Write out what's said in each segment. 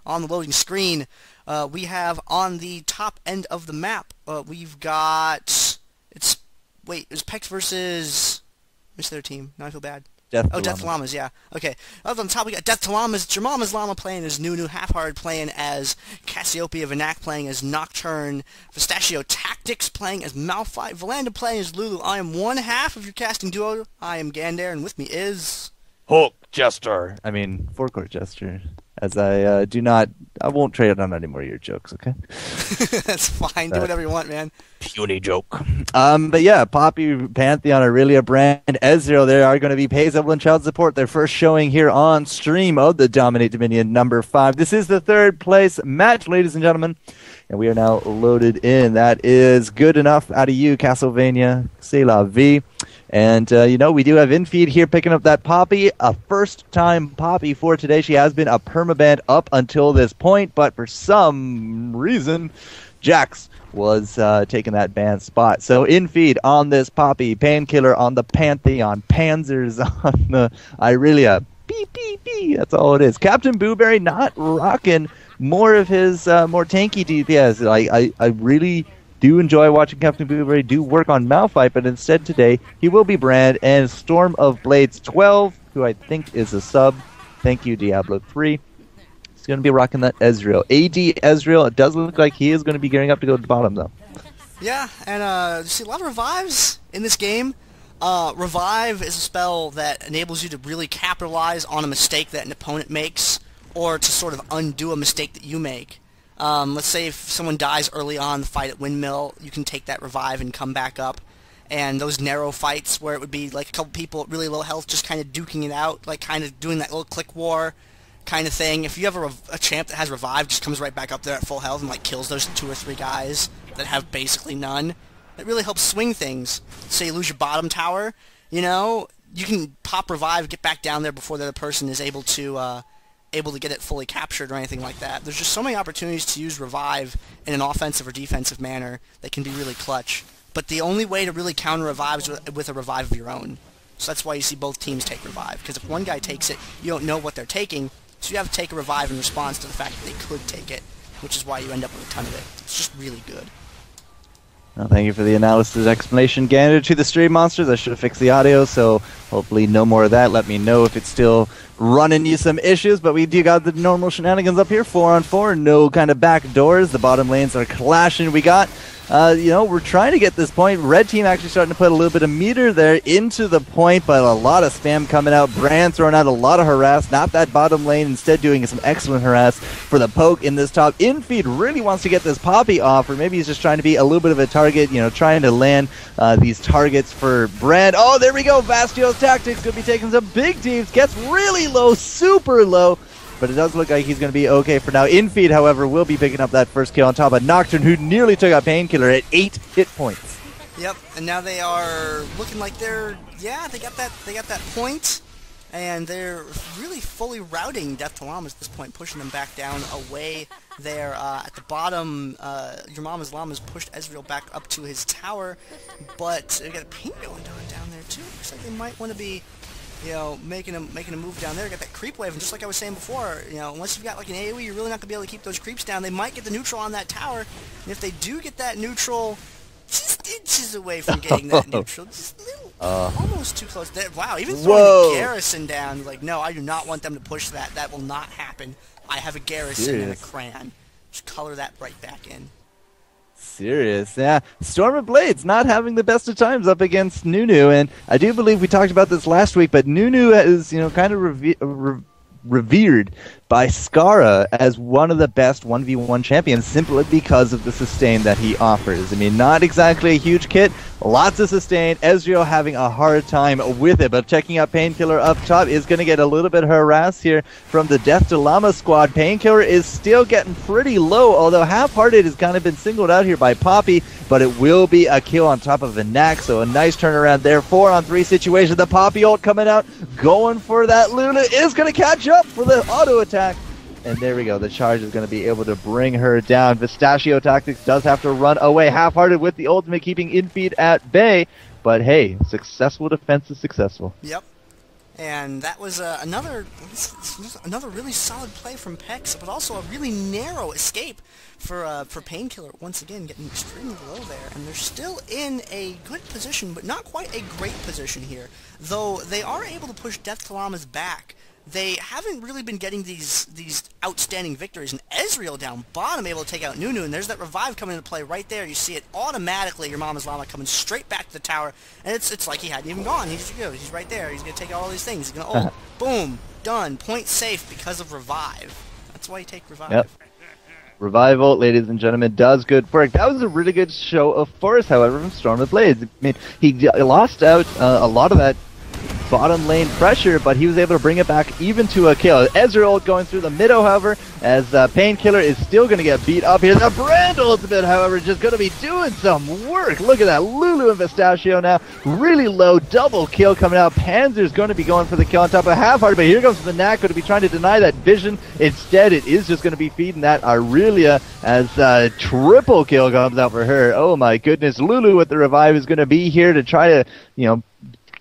on the loading screen, we have on the top end of the map, we've got, it's PECS versus, what's their team? Now I feel bad. DeathToLlamas, yeah. Okay. Up on top, we got DeathToLlamas, urmamasllama playing as Nunu, Halfhearted playing as Cassiopeia, vNak playing as Nocturne, Vastatio Tactics playing as Malphite, Volandum playing as Lulu. I am one half of your casting duo. I am Gandair, and with me is... FourCourtJester. As I won't trade it on any more of your jokes, okay? That's fine. Do whatever you want, man. Puny joke. But yeah, Poppy, Pantheon, Irelia, Brand, Ezreal, they are going to be PECS, Evelynn, Child Support. Their first showing here on stream of the DominateDominion number 5. This is the third place match, ladies and gentlemen. And we are now loaded in. That is good enough out of you, Castlevania. C'est la vie. And, we do have inFe here picking up that Poppy, a first-time Poppy for today. She has been a permaban up until this point, but for some reason, Jax was taking that ban spot. So inFe on this Poppy, Painkillar on the Pantheon, Panzerzs on the Irelia. Beep, beep, beep. That's all it is. CaptnBuwberry not rocking more of his more tanky DPS. I really do enjoy watching CaptnBuwberry do work on Malphite, but instead today he will be Brand and Storm of Blades 12, who I think is a sub. Thank you, Diablo 3. He's going to be rocking that Ezreal. AD Ezreal, it does look like he is going to be gearing up to go to the bottom, though. Yeah, and you see a lot of revives in this game. Revive is a spell that enables you to really capitalize on a mistake that an opponent makes, or to sort of undo a mistake that you make. Let's say if someone dies early on the fight at Windmill, you can take that revive and come back up. And those narrow fights where it would be like a couple people at really low health just kind of duking it out, like kind of doing that little click war kind of thing. If you have a champ that has revive, just comes right back up there at full health and like kills those 2 or 3 guys that have basically none, it really helps swing things. Say you lose your bottom tower, you can pop revive, get back down there before the other person is able to get it fully captured or anything like that. There's just so many opportunities to use revive in an offensive or defensive manner that can be really clutch. But the only way to really counter revives with a revive of your own. So that's why you see both teams take revive. Because if one guy takes it, you don't know what they're taking, so you have to take a revive in response to the fact that they could take it, which is why you end up with a ton of it. It's just really good. Well, thank you for the analysis explanation, Gandair, to the stream monsters. I should have fixed the audio, so hopefully no more of that. Let me know if it's still running you some issues, but we do got the normal shenanigans up here, 4-on-4, no kind of back doors. The bottom lanes are clashing. We got, we're trying to get this point. Red team actually starting to put a little bit of meter there into the point, but a lot of spam coming out. Brand throwing out a lot of harass, not that bottom lane, instead doing some excellent harass for the poke in this top. inFe really wants to get this Poppy off, or maybe he's just trying to be a little bit of a target, trying to land these targets for Brand. Oh, there we go. Vastio's tactics could be taking some big teams. Gets really low, super low, but it does look like he's going to be okay for now. inFe, however, will be picking up that first kill on top of Nocturne, who nearly took out Painkillar at 8 hit points. Yep, and now they are looking like they got that point, and they're really fully routing DeathToLlamas at this point, pushing them back down away there at the bottom. urmamasllama's pushed Ezreal back up to his tower, but they got a ping going down there too. Looks like they might want to be making a move down there. Got that creep wave, and just like I was saying before, once you've got like an AoE, you're really not gonna be able to keep those creeps down. They might get the neutral on that tower, and if they do get that neutral, just inches away from getting that neutral, just a little, almost too close. Wow, even throwing a Garrison down, like, no, I do not want them to push that. That will not happen. I have a Garrison and a Cran. Just color that right back in. Serious, yeah. Storm of Blades not having the best of times up against Nunu, and I do believe we talked about this last week, but Nunu is, kind of revered by Skara as one of the best 1v1 champions simply because of the sustain that he offers. I mean, not exactly a huge kit, lots of sustain. Ezreal having a hard time with it, but checking out Painkillar up top is going to get a little bit harassed here from the DeathToLlamas squad. Painkillar is still getting pretty low, although Halfhearted has kind of been singled out here by Poppy, but it will be a kill on top of vNak, so a nice turnaround there. 4-on-3 situation. The Poppy ult coming out, going for that. Lulu is going to catch up for the auto attack. And there we go. The charge is going to be able to bring her down. Vastatio Tactics does have to run away. Halfhearted with the ultimate, keeping inFe at bay. But hey, successful defense is successful. Yep. And that was another really solid play from PECS, but also a really narrow escape for Painkillar, once again getting extremely low there. And they're still in a good position, but not quite a great position here. Though they are able to push DeathToLlamas back, they haven't really been getting these outstanding victories. And Ezreal down bottom able to take out Nunu, and there's that revive coming into play right there. You see it automatically, urmamasllama coming straight back to the tower, and it's like he hadn't even gone. He's right there. He's going to take out all these things. He's going to ult. Boom. Done. Point safe because of revive. That's why you take revive. Yep. Revive ult, ladies and gentlemen, does good work. That was a really good show of force, however, from Storm of Blades. I mean, he lost out a lot of that bottom lane pressure, but he was able to bring it back even to a kill. Ezreal going through the middle, however, as Painkillar is still going to get beat up here. The brand ultimate, however, just going to be doing some work. Look at that. Lulu and Vastatio now. Really low double kill coming out. Panzerzs going to be going for the kill on top of Halfhearted, but here comes vNak going to be trying to deny that vision. Instead, it is just going to be feeding that Irelia as triple kill comes out for her. Oh my goodness. Lulu with the revive is going to be here to try to,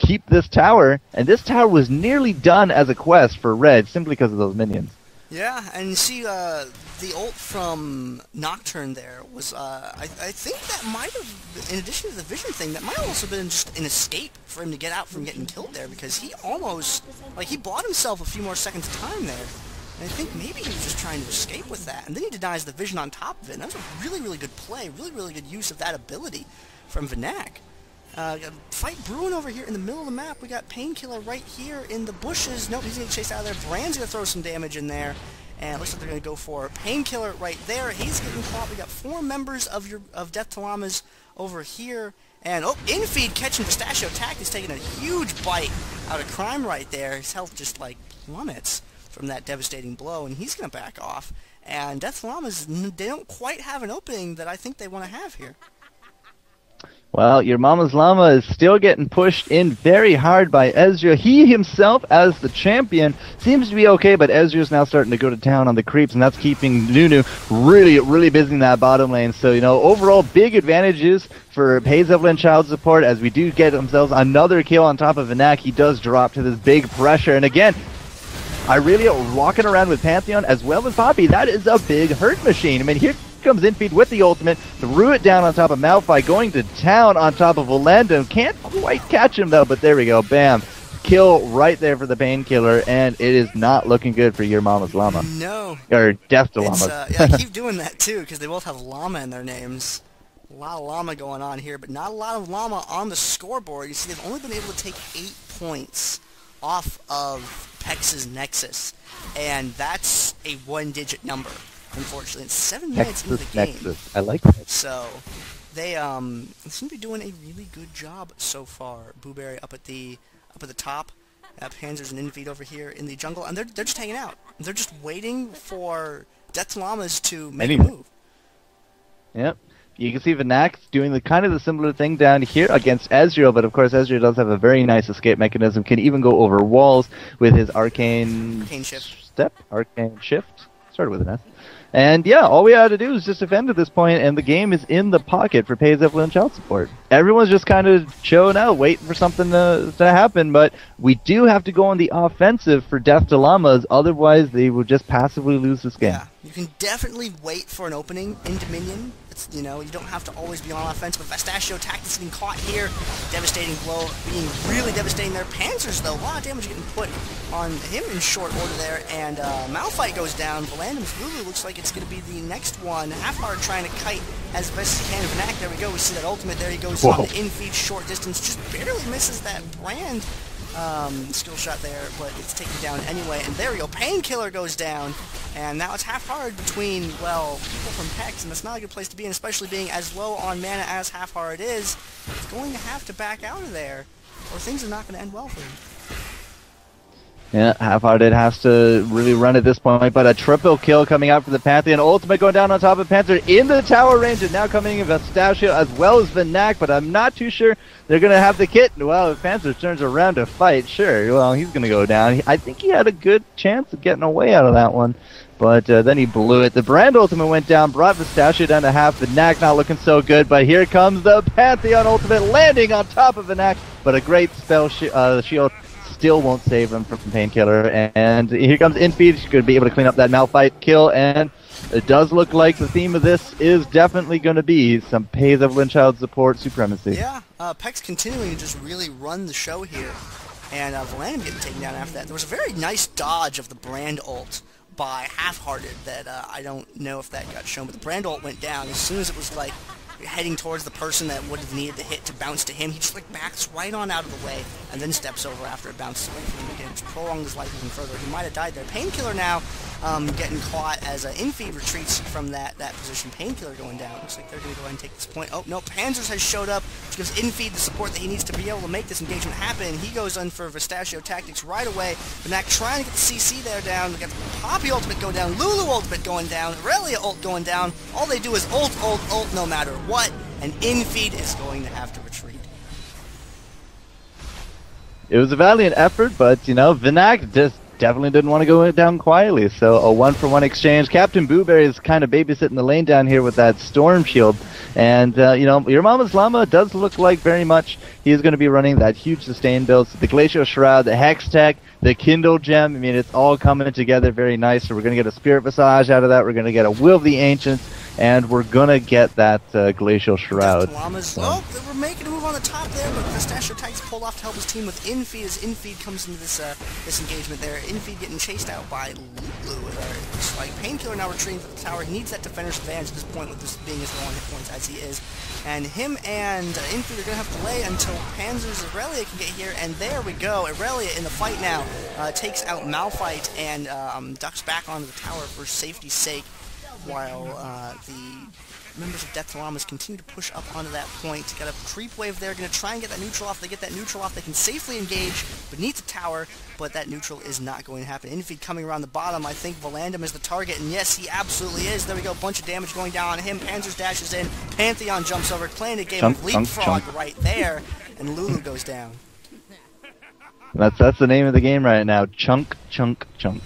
keep this tower, and this tower was nearly done as a quest for Red simply because of those minions. Yeah, and you see the ult from Nocturne there was, I think that might have, in addition to the vision thing, that might have also been just an escape for him to get out from getting killed there, because he almost, he bought himself a few more seconds of time there. And I think maybe he was just trying to escape with that, and then he denies the vision on top of it, and that was a really, really good play, really, really good use of that ability from vNak. Got a fight brewing over here in the middle of the map. We got Painkillar right here in the bushes. Nope, he's going to chase out of there. Brand's going to throw some damage in there. And it looks like they're going to go for Painkillar right there. He's getting caught. We got 4 members of DeathToLlamas over here. And, inFe catching Vastatio attack. He's taking a huge bite out of Crime right there. His health just, plummets from that devastating blow. And he's going to back off. And DeathToLlamas, they don't quite have an opening that I think they want to have here. Well, urmamasllama is still getting pushed in very hard by Ezreal. He himself, as the champion, seems to be okay, but Ezreal's now starting to go to town on the creeps, and that's keeping Nunu really, really busy in that bottom lane. So, overall, big advantages for Evelynn child support, as we do get themselves another kill on top of vNak. He does drop to this big pressure, and again, Irelia walking around with Pantheon as well as Poppy. That is a big hurt machine. I mean, here comes inFe with the ultimate, threw it down on top of Malphite, going to town on top of Volandum. Can't quite catch him though, but there we go, bam. Kill right there for the Painkillar, and it is not looking good for urmamasllama. No. Or DeathToLlamas. Yeah, I keep doing that too, because they both have llama in their names. A lot of llama going on here, but not a lot of llama on the scoreboard. You see, they've only been able to take 8 points off of PECS's Nexus, and that's a 1-digit number. Unfortunately, it's 7 minutes into the game. Nexus. I like that. So, they seem to be doing a really good job so far. Blueberry up at the top, Panzerzs and inFe over here in the jungle, and they're just hanging out. They're just waiting for DeathToLlamas to make a move. Yep. You can see vNak doing the similar thing down here against Ezreal, but of course Ezreal does have a very nice escape mechanism. Can even go over walls with his arcane shift. Arcane shift. Started with an S. And yeah, all we had to do is just defend at this point, and the game is in the pocket for Evelynn child support. Everyone's just kind of chilling out, waiting for something to happen, but we do have to go on the offensive for DeathToLlamas, otherwise they will just passively lose this game. Yeah, you can definitely wait for an opening in Dominion. You don't have to always be on offense, but Vastatio tactics getting caught here. Devastating blow, being really devastating there. Panzerzs, though, a lot of damage getting put on him in short order there, and Malphite goes down. Volandum's Lulu looks like it's going to be the next one. Halfhearted trying to kite as best as he can. vNak, there we go. We see that ultimate. There he goes on the inFeed short distance. Just barely misses that brand skill shot there, but it's taken down anyway. And there we go. Painkillar goes down. And now it's Halfhearted between, people from PECS, and that's not a good place to be, and especially being as low on mana as Halfhearted is, he's going to have to back out of there, or things are not going to end well for him. Yeah, Halfhearted has to really run at this point, but a triple kill coming out for the Pantheon. Ultimate going down on top of Panzerzs in the tower range, and now coming in Vastatio as well as vNak, but I'm not too sure they're going to have the kit. Well, if Panzerzs turns around to fight, sure, well, he's going to go down. I think he had a good chance of getting away out of that one. But then he blew it. The brand ultimate went down, brought Vastatio down to half. vNak not looking so good, but here comes the Pantheon ultimate landing on top of vNak. But a great spell shield still won't save him from Painkillar. And here comes inFe. She's going to be able to clean up that Malphite kill, and it does look like the theme of this is definitely going to be some Pays Evelynn child support supremacy. Yeah, PECS continuing to just really run the show here, and Volandum getting taken down after that. There was a very nice dodge of the Brand ult by Halfhearted that I don't know if that got shown, but the Brand ult went down as soon as it was like heading towards the person that would have needed the hit to bounce to him. He just like backs right on out of the way and then steps over after it bounces away from him again. Just prolonged his life even further. He might have died there. Painkillar now getting caught as inFe retreats from that position. Painkillar going down. Looks like they're going to go ahead and take this point. Oh, no, Panzerzs has showed up, which gives inFe the support that he needs to be able to make this engagement happen. He goes in for Vastatio tactics right away. vNak trying to get the CC there down. We got the Poppy ultimate going down. Lulu ultimate going down. Irelia ult going down. All they do is ult no matter what. And inFe is going to have to retreat. It was a valiant effort, but, you know, vNak just definitely didn't want to go down quietly. So a 1-for-1 exchange. CaptnBuwberry is kind of babysitting the lane down here with that Storm Shield. And, you know, urmamasllama does look like very much he's going to be running that huge sustain build. So the Glacial Shroud, the Hex Tech, the Kindle Gem. I mean, it's all coming together very nice. So we're going to get a Spirit Visage out of that. We're going to get a Will of the Ancients. And we're going to get that Glacial Shroud. DeathToLlamas. Oh, they were making a move on the top there, but Vastatio tactics pulled off to help his team with inFe as inFe comes into this this engagement there. inFe getting chased out by Lulu. It's like Painkillar now retreating for the tower. He needs that defender's advantage at this point with this being as low on hit points as he is. And him and inFe are going to have to delay until Panzerzs Irelia can get here. And there we go. Irelia in the fight now takes out Malphite and ducks back onto the tower for safety's sake, while the members of DeathToLlamas continue to push up onto that point. Got a creep wave there, going to try and get that neutral off. They get that neutral off, they can safely engage beneath the tower, but that neutral is not going to happen. inFe coming around the bottom. I think Volandum is the target, and yes, he absolutely is. There we go, bunch of damage going down on him. Panzerzs dashes in, Pantheon jumps over, playing a game of leapfrog right there, and Lulu goes down. That's the name of the game right now. Chunk, chunk, chunk.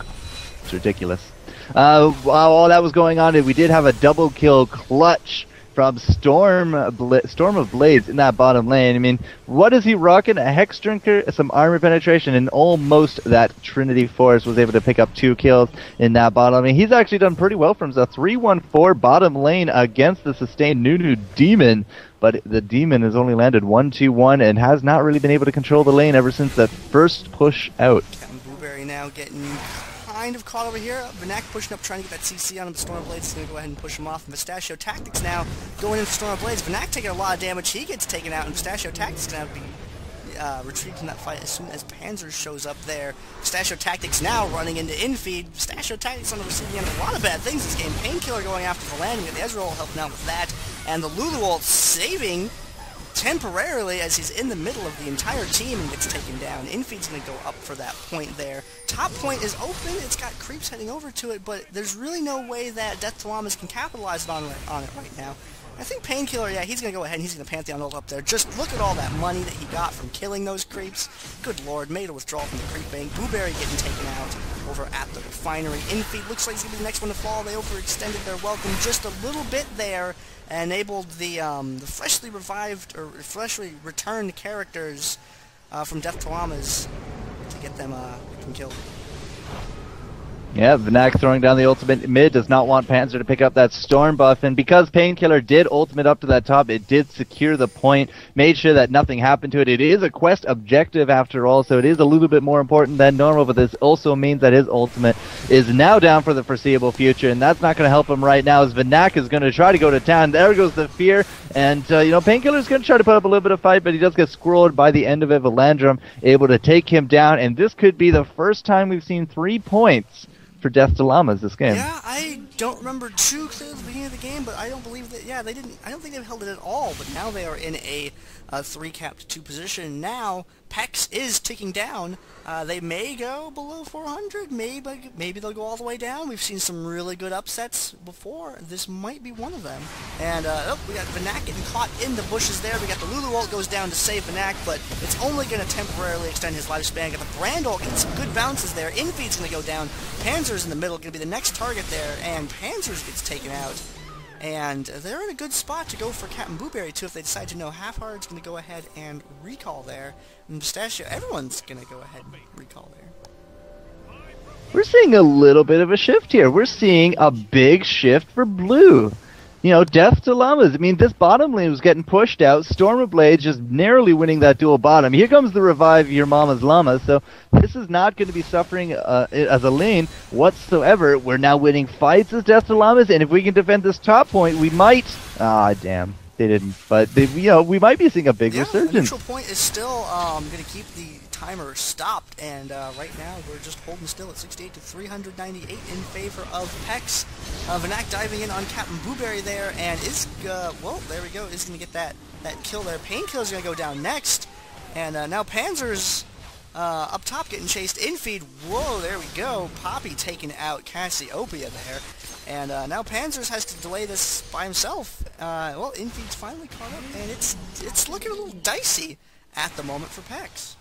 It's ridiculous. While all that was going on, we did have a double kill clutch from Storm of Blades in that bottom lane. I mean, what is he rocking? A Hex Drinker, some armor penetration, and almost that Trinity Force was able to pick up 2 kills in that bottom. I mean, he's actually done pretty well from a 3-1-4 bottom lane against the sustained Nunu Demon. But the Demon has only landed 1-2-1 and has not really been able to control the lane ever since that first push out. CaptnBuwberry now getting kind of caught over here. vNak pushing up, trying to get that CC on him. The Storm of Blades is going to go ahead and push him off. And Vastatio tactics now going into Storm of Blades. vNak taking a lot of damage. He gets taken out, and Vastatio tactics is going to be retreating from that fight as soon as Panzerzs shows up there. Vastatio tactics now running into inFe. Vastatio tactics on the receiving end of a lot of bad things this game. Painkillar going after Volandum, and the Ezreal helping out with that. And the Lulu ult saving temporarily as he's in the middle of the entire team and gets taken down. inFe's going to go up for that point there. Top point is open. It's got creeps heading over to it, but there's really no way that DeathToLlamas can capitalize on it right now. I think Painkillar, yeah, he's going to go ahead and he's going to Pantheon ult up there. Just look at all that money that he got from killing those creeps. Good lord, made a withdrawal from the creep bank. Buwberry getting taken out over at the refinery. inFe looks like he's going to be the next one to fall. They overextended their welcome just a little bit there, and enabled the freshly revived, or freshly returned characters from DeathToLlamas to get them killed. Yeah, vNak throwing down the ultimate mid, does not want Panzer to pick up that Storm buff, and because Painkillar did ultimate up to that top, it did secure the point, made sure that nothing happened to it. It is a quest objective after all, so it is a little bit more important than normal, but this also means that his ultimate is now down for the foreseeable future, and that's not going to help him right now, as vNak is going to try to go to town. There goes the fear, and, you know, Painkillar's going to try to put up a little bit of fight, but he does get squirreled by the end of it. Volandum able to take him down, and this could be the first time we've seen 3 points for DeathToLlamas this game. Yeah, I don't remember too clearly at the beginning of the game, but I don't believe that, yeah, they didn't, I don't think they've held it at all, but now they are in a 3-2 position. Now, PECS is ticking down. They may go below 400, maybe they'll go all the way down. We've seen some really good upsets before. This might be one of them. And, oh, we got vNak getting caught in the bushes there. We got the Lulu ult goes down to save vNak, but it's only going to temporarily extend his lifespan. Got the Brand ult getting some good bounces there. inFe's going to go down. Panzerzs in the middle, going to be the next target there, and Panzerzs gets taken out. And they're in a good spot to go for CaptnBuwberry too if they decide to know. Halfhearted's going to go ahead and recall there. And Vastatio, everyone's going to go ahead and recall there. We're seeing a little bit of a shift here. We're seeing a big shift for blue. You know, DeathToLlamas. I mean, this bottom lane was getting pushed out. Stormblade just narrowly winning that dual bottom. Here comes the Revive urmamasllama. So this is not going to be suffering as a lane whatsoever. We're now winning fights as DeathToLlamas, and if we can defend this top point, we might. Ah, damn. They didn't. But, you know, we might be seeing a big resurgence. The neutral point is still going to keep the timer stopped, and right now we're just holding still at 68 to 398 in favor of PECS. vNak diving in on CaptnBuwberry there, and is well, there we go, is going to get that kill there. Painkillar's going to go down next, and now Panzerzs up top getting chased. inFe, whoa, there we go. Poppy taking out Cassiopeia there, and now Panzerzs has to delay this by himself. Well, inFe's finally caught up, and it's looking a little dicey at the moment for PECS.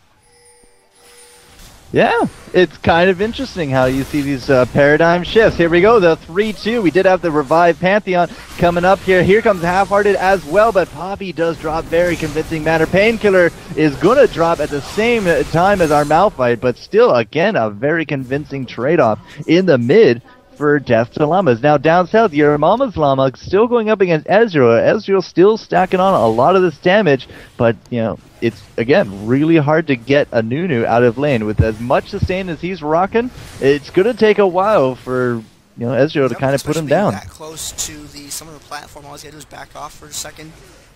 Yeah, it's kind of interesting how you see these paradigm shifts. Here we go, the 3-2. We did have the Revive Pantheon coming up here. Here comes Halfhearted as well, but Poppy does drop very convincing manner. Painkillar is going to drop at the same time as our Malphite, but still, again, a very convincing trade-off in the mid for DeathToLlamas. Now down south, urmamasllama still going up against Ezreal. Ezreal still stacking on a lot of this damage, but, you know, it's, again, really hard to get a Nunu out of lane. With as much sustain as he's rocking, it's going to take a while for, you know, Ezreal to kind of put him down. That close to the summoner platform, all he's got to do is back off for a second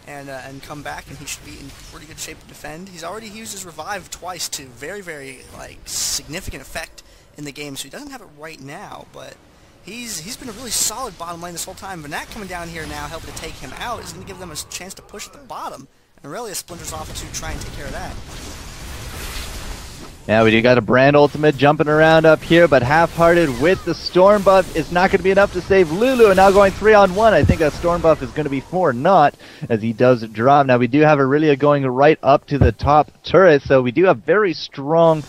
and come back, and he should be in pretty good shape to defend. He's already used his Revive twice to very, very, like, significant effect in the game, so he doesn't have it right now, but he's been a really solid bottom lane this whole time. vNak coming down here now, helping to take him out, is going to give them a chance to push at the bottom. And Irelia splinters off to try and take care of that. Yeah, we do got a brand ultimate jumping around up here, but Halfhearted with the storm buff is not going to be enough to save Lulu, and now going 3-on-1. I think a storm buff is going to be for naught as he does drop. Now we do have Irelia going right up to the top turret, so we do have very strong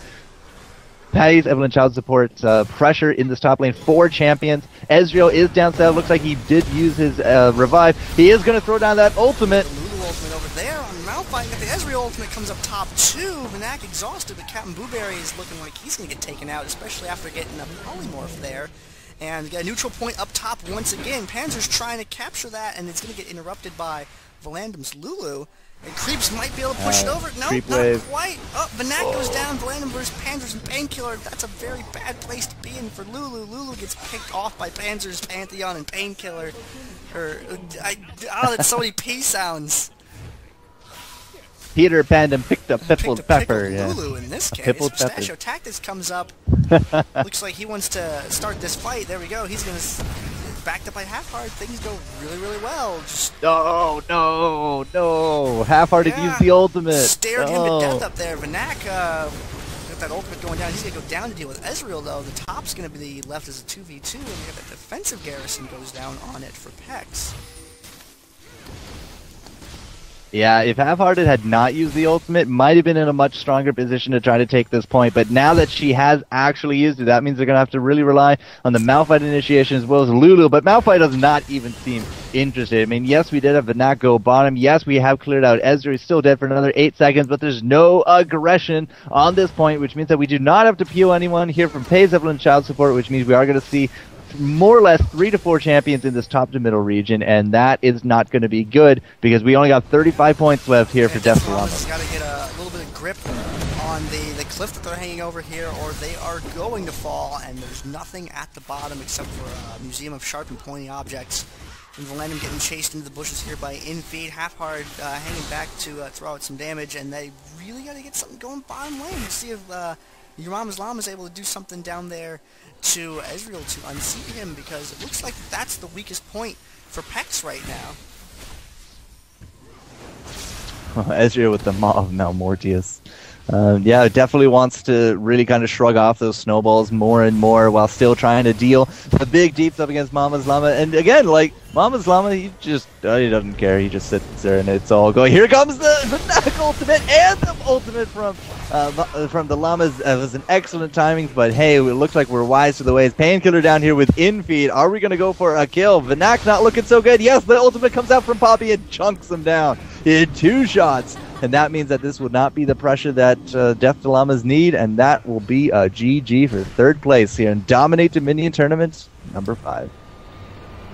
Patty's Evelynn child support pressure in this top lane. 4 champions. Ezreal is down south. Looks like he did use his Revive. He is going to throw down that ultimate. The Lulu ultimate over there on Malphite. Got the Ezreal ultimate comes up top too. vNak exhausted, but CaptnBuwberry is looking like he's going to get taken out, especially after getting a polymorph there. And got a neutral point up top once again. Panzerzs trying to capture that, and it's going to get interrupted by Volandum's Lulu. And Creeps might be able to push it over. No, not quite. Oh, vNak goes down. Volandum versus Panzerzs and Painkillar. That's a very bad place to be in for Lulu. Lulu gets picked off by Panzerzs, Pantheon, and Painkillar. That's so many P sounds. Peter Pan picked a pickled pepper. Yeah. Lulu in this case. Vastatio Tactics comes up. Looks like he wants to start this fight. There we go. He's going to... backed up by Halfhearted, things go really, really well. Just no. Halfhearted used the ultimate. Stared him to death up there. vNak got that ultimate going down. He's going to go down to deal with Ezreal, though. The top's going to be left as a 2v2, and we have that defensive Garrison goes down on it for PECS. Yeah, if Halfhearted had not used the ultimate, might have been in a much stronger position to try to take this point, but now that she has actually used it, that means they're going to have to really rely on the Malphite initiation as well as Lulu, but Malphite does not even seem interested. I mean, yes, we did have vNak go bottom, yes, we have cleared out Ezreal, he's still dead for another 8 seconds, but there's no aggression on this point, which means that we do not have to PO anyone here from Pays Evelynn child support, which means we are going to see more or less 3 to 4 champions in this top to middle region, and that is not going to be good because we only got 35 points left here for DeathToLlamas. Got to get a little bit of grip on the cliff that they're hanging over here, or they are going to fall, and there's nothing at the bottom except for a museum of sharp and pointy objects. And Volandum getting chased into the bushes here by inFe. Halfhearted hanging back to throw out some damage, and they really got to get something going bottom lane to see if urmamasllama is able to do something down there to Ezreal to unseat him, because it looks like that's the weakest point for PECS right now. Ezreal with the Maw of Malmortius. Yeah, definitely wants to really kind of shrug off those snowballs more and more while still trying to deal the big deeps up against MamazzLlama. And again, like, MamazzLlama, he doesn't care. He just sits there and it's all going. Here comes the vNak ultimate and the ultimate from the Llamas. It was an excellent timing, but hey, it looks like we're wise to the ways. Painkillar down here with inFe. Are we going to go for a kill? vNak's not looking so good. Yes, the ultimate comes out from Poppy and chunks him down in 2 shots. And that means that this will not be the pressure that DeathToLlamas need, and that will be a GG for 3rd place here in Dominate Dominion Tournament number 5.